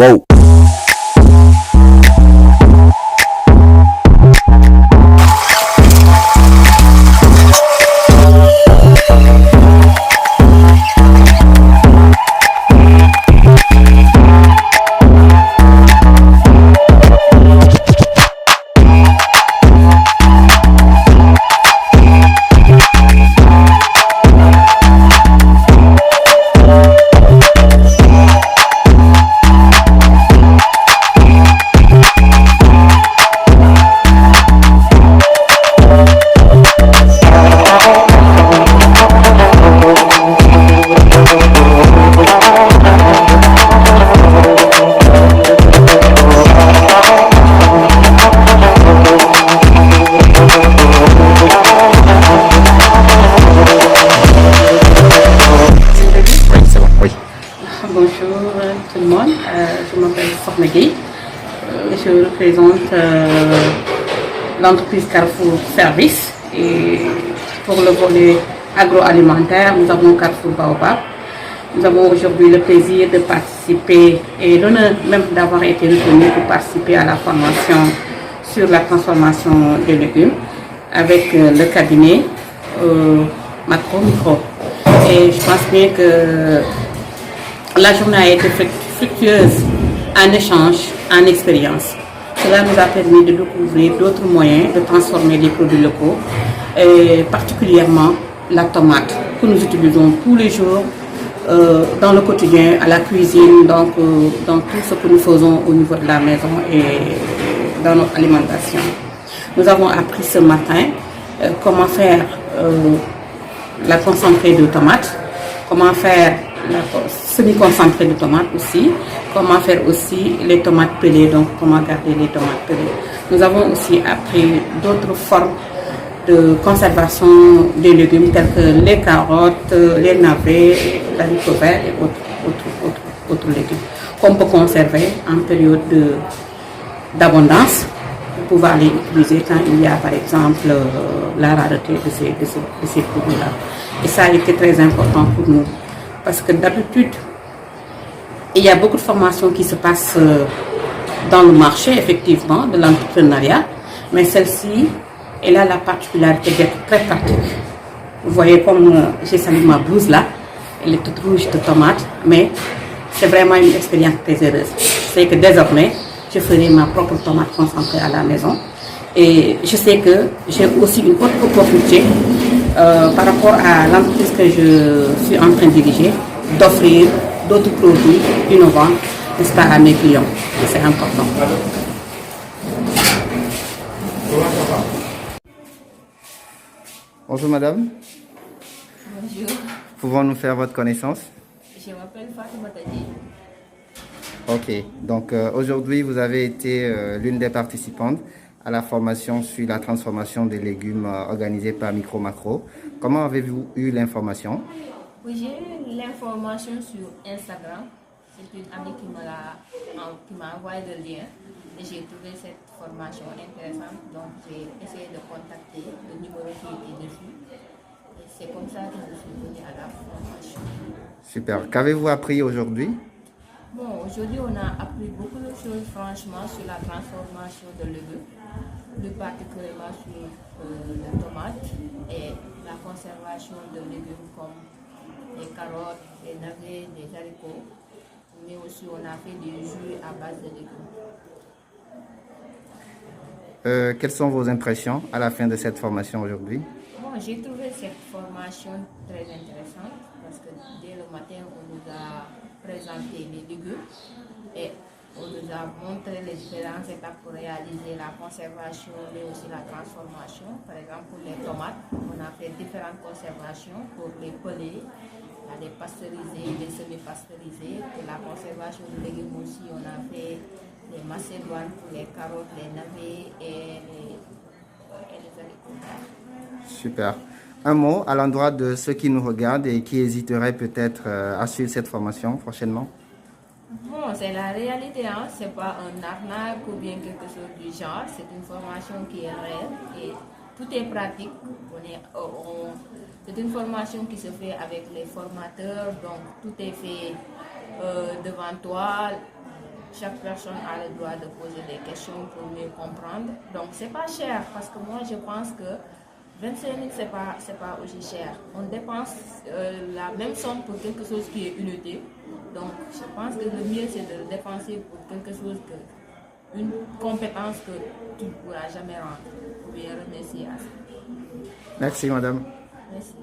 Wow. Bonjour tout le monde, je m'appelle Sokhna Gueye, je représente l'entreprise Carrefour Service et pour le volet agroalimentaire, nous avons Carrefour Baobab. Nous avons aujourd'hui le plaisir de participer et l'honneur même d'avoir été retenu pour participer à la formation sur la transformation des légumes avec le cabinet Macro Micro. Et je pense bien que la journée a été fructueuse en échange, en expérience. Cela nous a permis de découvrir d'autres moyens de transformer les produits locaux, et particulièrement la tomate que nous utilisons tous les jours dans le quotidien, à la cuisine, donc dans tout ce que nous faisons au niveau de la maison et dans notre alimentation. Nous avons appris ce matin comment faire la concentrée de tomates, comment faire la semi-concentrée de tomates aussi, comment faire aussi les tomates pelées, donc comment garder les tomates pelées. Nous avons aussi appris d'autres formes de conservation des légumes tels que les carottes, les navets, l'haricot vert et autres légumes qu'on peut conserver en période d'abondance pour pouvoir les utiliser quand il y a par exemple la rareté de ces produits-là. Et ça a été très important pour nous. Parce que d'habitude, il y a beaucoup de formations qui se passent dans le marché, effectivement, de l'entrepreneuriat, mais celle-ci, elle a la particularité d'être très pratique. Vous voyez comme j'ai sali ma blouse là, elle est toute rouge de tomates, mais c'est vraiment une expérience très heureuse. C'est que désormais, je ferai ma propre tomate concentrée à la maison. Et je sais que j'ai aussi une autre opportunité par rapport à l'entreprise que je suis en train de diriger, d'offrir d'autres produits innovants à mes clients. C'est important. Bonjour madame. Bonjour, Pouvons-nous faire votre connaissance? je m'appelle Fatima Tadji. Ok, donc aujourd'hui vous avez été l'une des participantes à la formation sur la transformation des légumes organisée par Micro Macro. Comment avez-vous eu l'information? Oui, j'ai eu l'information sur Instagram. C'est une amie qui m'a envoyé le lien et j'ai trouvé cette formation intéressante. Donc j'ai essayé de contacter le numéro qui était dessus. Et c'est comme ça que je suis venue à la formation. Super. Qu'avez-vous appris aujourd'hui? Bon, aujourd'hui on a appris beaucoup de choses franchement sur la transformation de légumes, plus particulièrement sur les tomates et la conservation de légumes comme les carottes, les navets, les haricots, mais aussi on a fait des jus à base de légumes. Quelles sont vos impressions à la fin de cette formation aujourd'hui? Bon, j'ai trouvé cette formation très intéressante parce que dès le matin on nous a présenté les légumes et on nous a montré les différentes étapes pour réaliser la conservation mais aussi la transformation. Par exemple, pour les tomates, on a fait différentes conservations pour les pelés, les pasteurisés, les semi-pasteurisés. Pour la conservation des légumes aussi, on a fait les macédoines pour les carottes, les navets et les haricots. Super. Un mot à l'endroit de ceux qui nous regardent et qui hésiteraient peut-être à suivre cette formation prochainement? Bon, c'est la réalité, hein? C'est pas un arnaque ou bien quelque chose du genre. C'est une formation qui est réelle et tout est pratique. C'est une formation qui se fait avec les formateurs, donc tout est fait devant toi. chaque personne a le droit de poser des questions pour mieux comprendre. Donc c'est pas cher parce que moi je pense que 25 000 c'est pas aussi cher. On dépense la même somme pour quelque chose qui est inutile. Donc je pense que le mieux c'est de le dépenser pour quelque chose une compétence que tu ne pourras jamais rendre. Ou bien remercier à ça. Merci, madame. Merci.